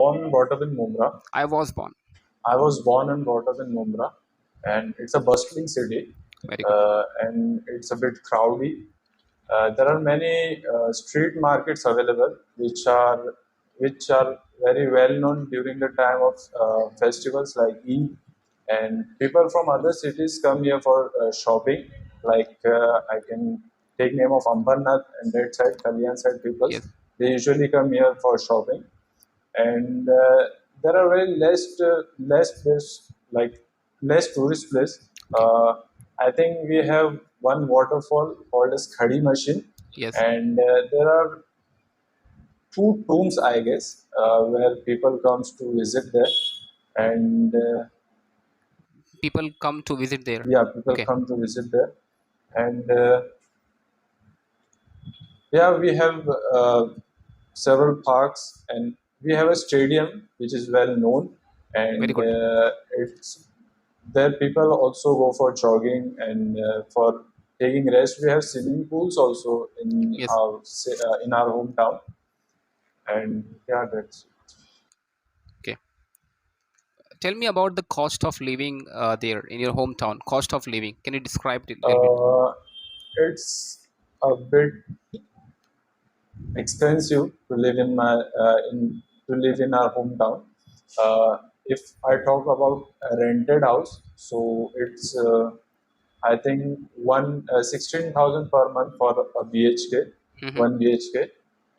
Born and brought up in Mumra. I was born. I was born and brought up in Mumra, and it's a bustling city, Very good. and it's a bit crowdy. There are many street markets available, which are very well known during the time of festivals like Eid, and people from other cities come here for shopping. Like I can take name of Ambernath and that side, Kalyan side peoples. Yes. They usually come here for shopping, and there are very less place like less tourist place. Okay. I think we have one waterfall called as Khadi Machine, Yes. and there are two tombs, I guess, where people comes to visit there, and People come to visit there. yeah, people Okay. come to visit there, and yeah, we have several parks, and we have a stadium which is well known, Very and good. it's there. People also go for jogging and for taking rest. We have swimming pools also Yes. in our hometown, and yeah, that's it. Okay. Tell me about the cost of living there in your hometown. Cost of living. Can you describe it a little bit? Uh, it's a bit expensive to live in our hometown. If I talk about a rented house, so it's I think 16,000 per month for a BHK, Hmm. one BHK,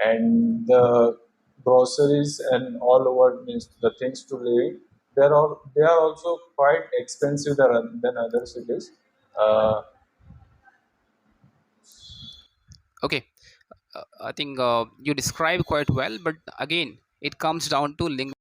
and the groceries and all over means the things to live. They are also quite expensive than other cities. Uh, Okay. I think you describe quite well, but again, it comes down to